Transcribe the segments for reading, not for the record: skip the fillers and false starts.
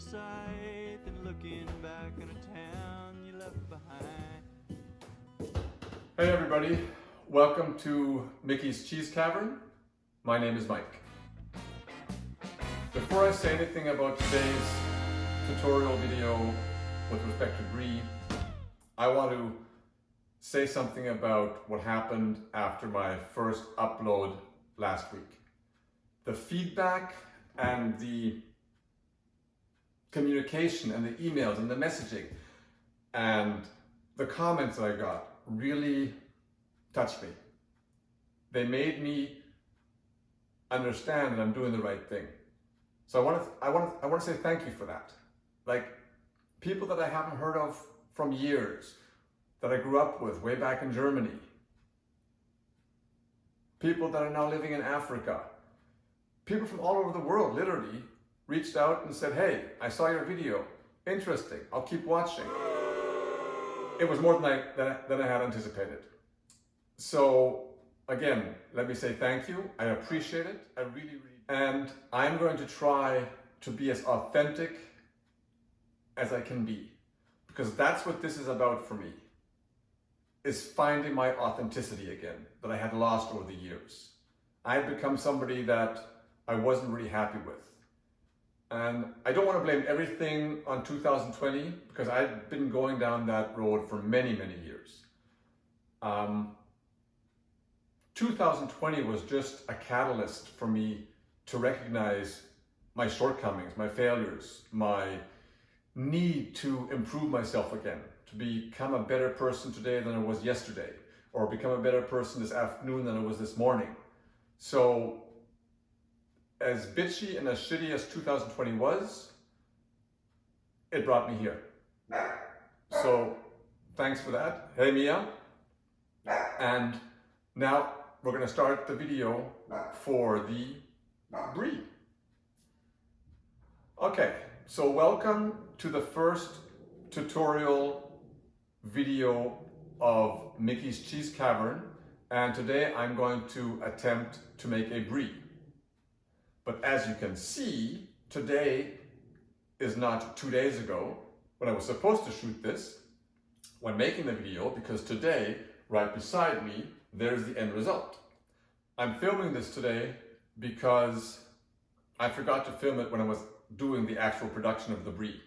sight than looking back on a town you left behind. Hey everybody, welcome to Mickey's Cheese Cavern. My name is Mike. Before I say anything about today's tutorial video with respect to brie, I want to say something about what happened after my first upload last week. The feedback and the communication and the emails and the messaging and the comments that I got really touched me. They made me understand that I'm doing the right thing. So I want to say thank you for that. Like, people that I haven't heard of from years, that I grew up with way back in Germany, people that are now living in Africa, people from all over the world literally reached out and said, hey, I saw your video, interesting, I'll keep watching. It was more than I had anticipated. So again, let me say thank you. I appreciate it. I really. And I'm going to try to be as authentic as I can be, because that's what this is about for me, is finding my authenticity again, that I had lost over the years. I had become somebody that I wasn't really happy with. And I don't want to blame everything on 2020, because I've been going down that road for many, many years. 2020 was just a catalyst for me to recognize my shortcomings, my failures, my need to improve myself again, to become a better person today than I was yesterday, or become a better person this afternoon than I was this morning. So as bitchy and as shitty as 2020 was, it brought me here. So thanks for that. Hey Mia. And now we're going to start the video for the brie. Okay, so welcome to the first tutorial video of Mickey's Cheese Cavern, and today I'm going to attempt to make a brie. But as you can see, today is not 2 days ago when I was supposed to shoot this when making the video, because today, right beside me, there's the end result. I'm filming this today because I forgot to film it when I was doing the actual production of the brie.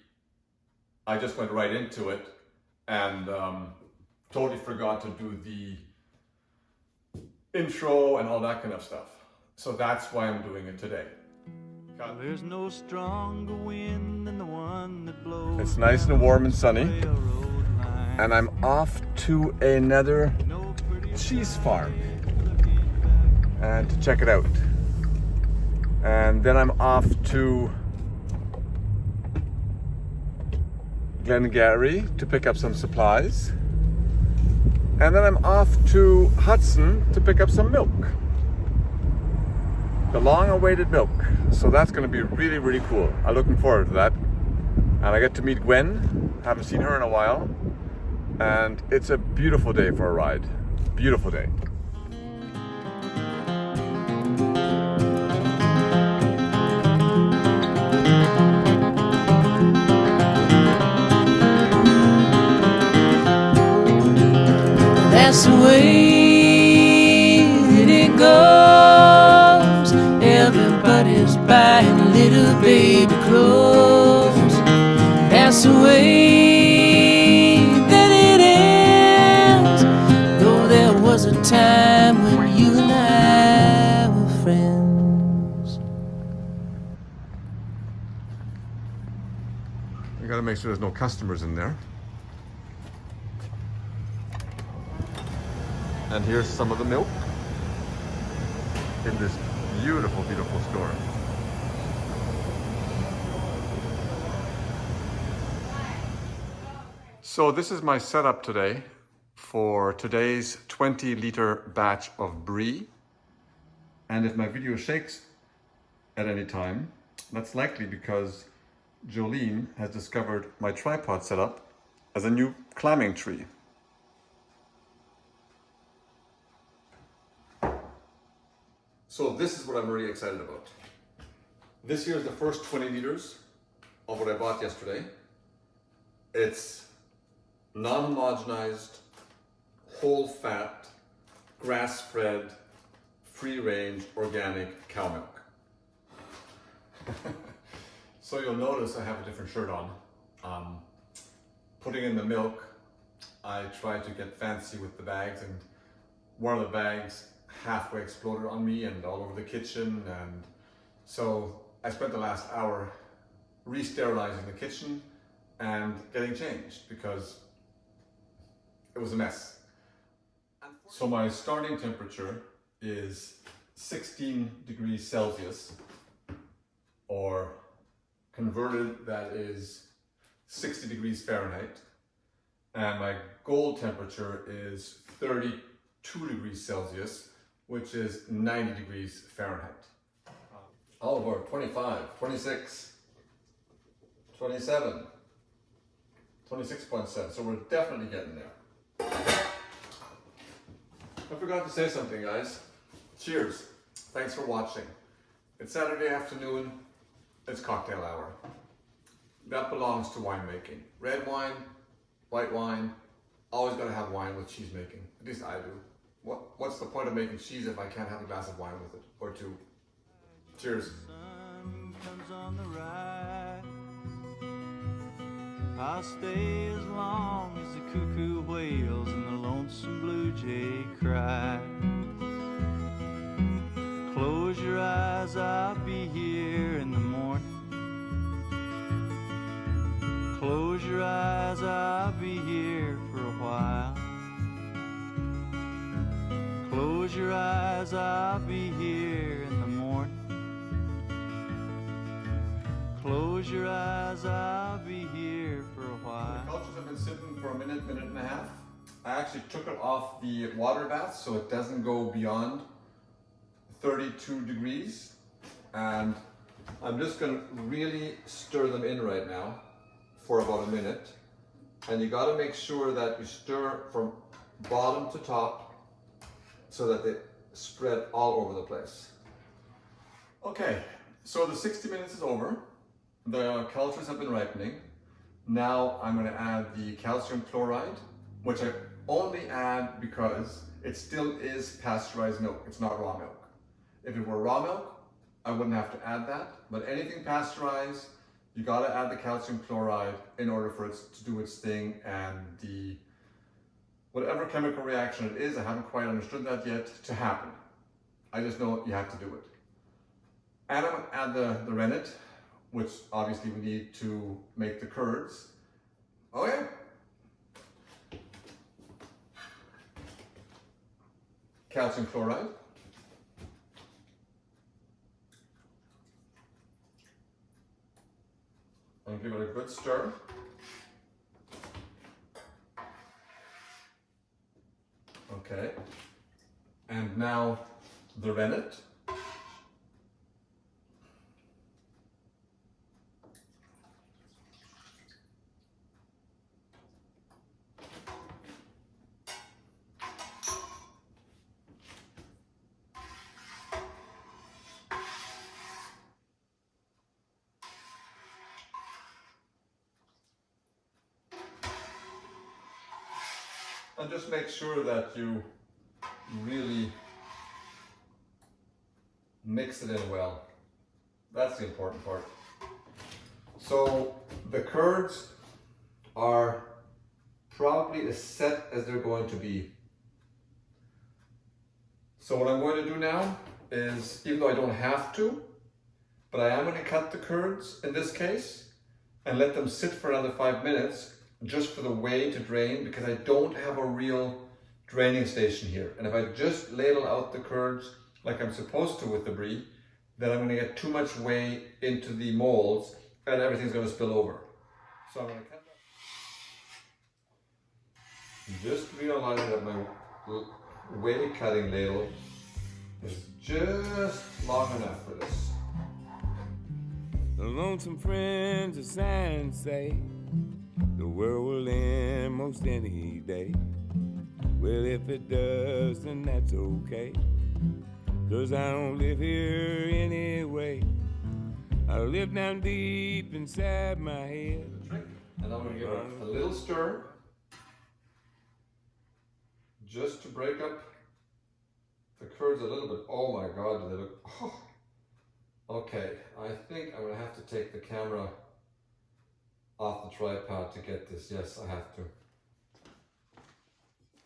I just went right into it and totally forgot to do the intro and all that kind of stuff. So that's why I'm doing it today. Well, there's no stronger wind than the one that blows. It's nice and warm and sunny, and I'm off to another cheese farm and to check it out. And then I'm off to Glengarry to pick up some supplies. And then I'm off to Hudson to pick up some milk. The long-awaited milk. So that's going to be really, really cool. I'm looking forward to that. And I get to meet Gwen. Haven't seen her in a while. And it's a beautiful day for a ride. Beautiful day. That's the way that it goes. Everybody's buying little baby clothes. That's the way that it ends. Though there was a time when you and I were friends. I gotta make sure there's no customers in there. And here's some of the milk in this beautiful, beautiful store. So this is my setup today for today's 20-liter batch of brie. And if my video shakes at any time, that's likely because Jolene has discovered my tripod setup as a new climbing tree. So this is what I'm really excited about. This here is the first 20 liters. of what I bought yesterday. It's non-homogenized, whole fat, grass-fed, free-range, organic cow milk. So you'll notice I have a different shirt on. Putting in the milk, I tried to get fancy with the bags, and one of the bags halfway exploded on me and all over the kitchen, and so I spent the last hour re-sterilizing the kitchen and getting changed because it was a mess. So my starting temperature is 16 degrees Celsius, or converted, that is 60 degrees Fahrenheit. And my goal temperature is 32 degrees Celsius, which is 90 degrees Fahrenheit. All aboard, 25, 26, 27, 26.7, so we're definitely getting there. I forgot to say something, guys. Cheers. Thanks for watching. It's Saturday afternoon. It's cocktail hour. That belongs to winemaking. Red wine, white wine. Always gotta have wine with cheese making. At least I do. What's the point of making cheese if I can't have a glass of wine with it? Or two. Cheers. Sun comes on the rise. I'll stay as long as the cuckoo wails and the lonesome blue jay cries. Close your eyes, I'll be here in the morning. Close your eyes, I'll be here for a while. Close your eyes, I'll be here in the morning. Close your eyes, I'll be here for a while. The cultures have been sitting for a minute, minute and a half. I actually took it off the water bath so it doesn't go beyond 32 degrees. And I'm just going to really stir them in right now for about a minute. And you got to make sure that you stir from bottom to top so that they spread all over the place. Okay, so the 60 minutes is over. The cultures have been ripening. Now I'm going to add the calcium chloride, which I only add because it still is pasteurized milk. It's not raw milk. If it were raw milk, I wouldn't have to add that. But anything pasteurized, you got to add the calcium chloride in order for it to do its thing, and the whatever chemical reaction it is, I haven't quite understood that yet, to happen. I just know you have to do it. And I'm going to add the rennet, which obviously we need to make the curds. Oh yeah. Calcium chloride. And give it a good stir. Okay. And now the rennet. And just make sure that you really mix it in well. That's the important part. So the curds are probably as set as they're going to be. So what I'm going to do now is, even though I don't have to, but I am going to cut the curds in this case and let them sit for another 5 minutes just for the whey to drain, because I don't have a real draining station here. And if I just ladle out the curds like I'm supposed to with the brie, then I'm going to get too much whey into the molds and everything's going to spill over. So I'm going to cut that. Just realizing that my whey cutting ladle is just long enough for this. The lonesome friends of science say the world will end most any day. Well, if it does, then that's okay, 'cause I don't live here anyway. I live down deep inside my head. And I'm going to give it a little stir just to break up the curds a little bit. Oh my God, do they look... Oh. Okay, I think I'm going to have to take the camera off the tripod to get this. Yes, I have to.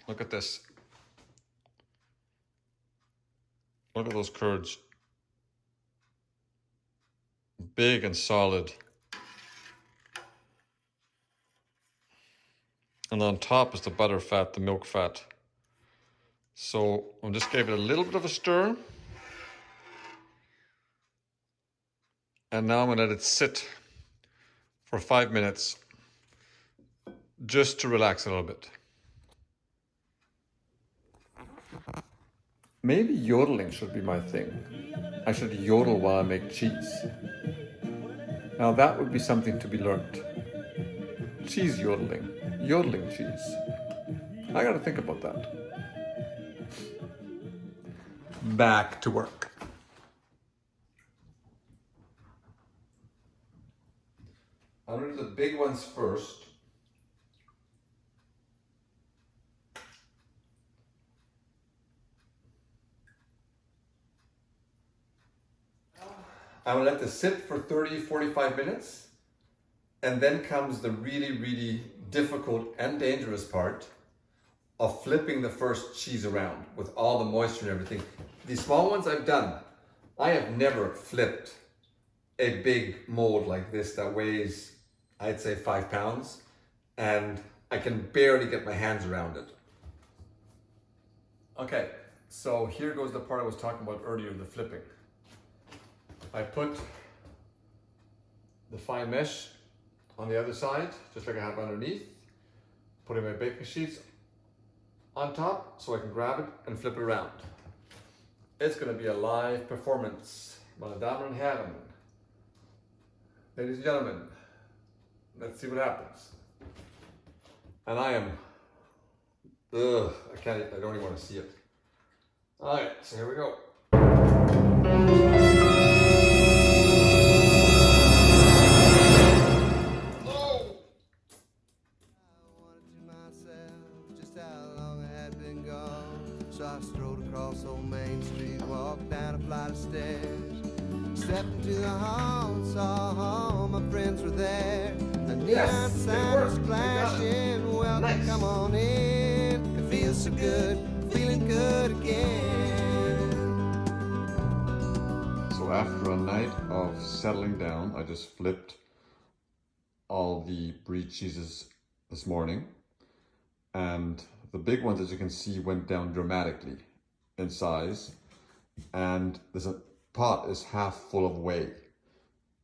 Look at this. Look at those curds. Big and solid. And on top is the butter fat, the milk fat. So I'll just give it a little bit of a stir. And now I'm going to let it sit for 5 minutes just to relax a little bit. Maybe yodeling should be my thing. I should yodel while I make cheese. Now that would be something to be learned. Cheese yodeling. Yodeling cheese. I gotta think about that. Back to work. I'm gonna do the big ones first. I'm gonna let this sit for 30, 45 minutes. And then comes the really, really difficult and dangerous part of flipping the first cheese around with all the moisture and everything. These small ones I've done. I have never flipped a big mold like this that weighs, I'd say 5 pounds, and I can barely get my hands around it. Okay, so here goes the part I was talking about earlier, the flipping. I put the fine mesh on the other side, just like I have underneath, putting my baking sheets on top so I can grab it and flip it around. It's going to be a live performance. Meine Damen und Herren, ladies and gentlemen, let's see what happens. And I am, I don't even want to see it. All right, so here we go. So I strode across old Main Street, walked down a flight of stairs, stepped into the hall and saw all my friends were there. The neon sign was flashing, welcome, nice. Come on in, it feels so good, feeling good again. So after a night of settling down, I just flipped all the brie cheeses this morning, and the big ones, as you can see, went down dramatically in size, and this pot is half full of whey.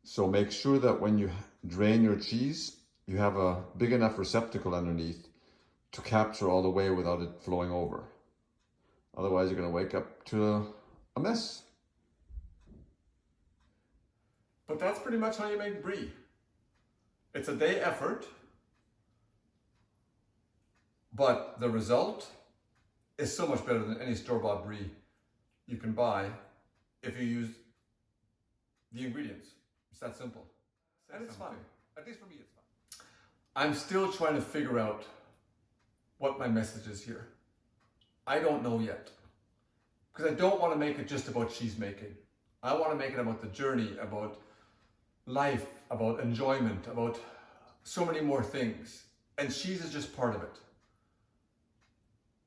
So make sure that when you drain your cheese, you have a big enough receptacle underneath to capture all the whey without it flowing over. Otherwise, you're going to wake up to a mess. But that's pretty much how you make brie. It's a day effort. But the result is so much better than any store-bought brie you can buy if you use the ingredients. It's that simple. And it's fun. At least for me, it's fun. I'm still trying to figure out what my message is here. I don't know yet. Because I don't want to make it just about cheese making. I want to make it about the journey, about life, about enjoyment, about so many more things. And cheese is just part of it.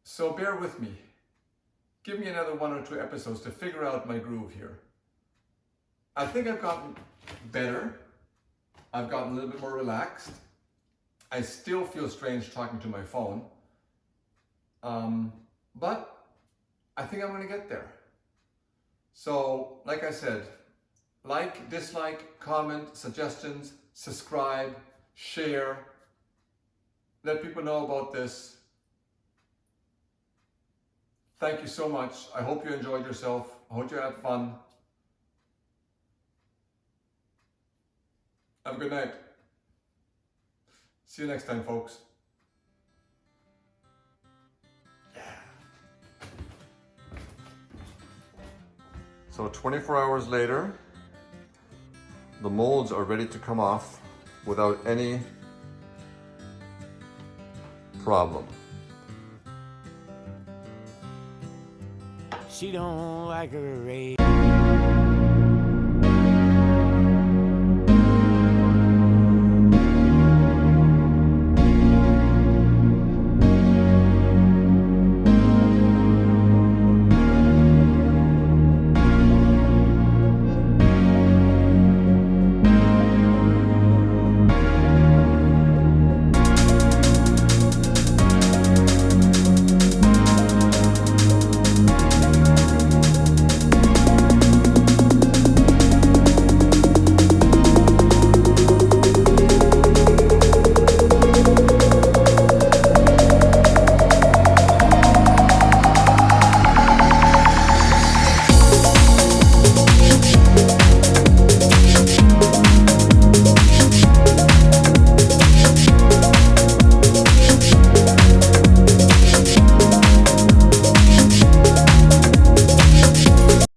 So bear with me. Give me another 1 or 2 episodes to figure out my groove here. I think I've gotten better. I've gotten a little bit more relaxed. I still feel strange talking to my phone. But I think I'm going to get there. So, like I said, like, dislike, comment, suggestions, subscribe, share. Let people know about this. Thank you so much. I hope you enjoyed yourself. I hope you had fun. Have a good night. See you next time, folks. Yeah. So 24 hours later, the molds are ready to come off without any problem. She don't like her raised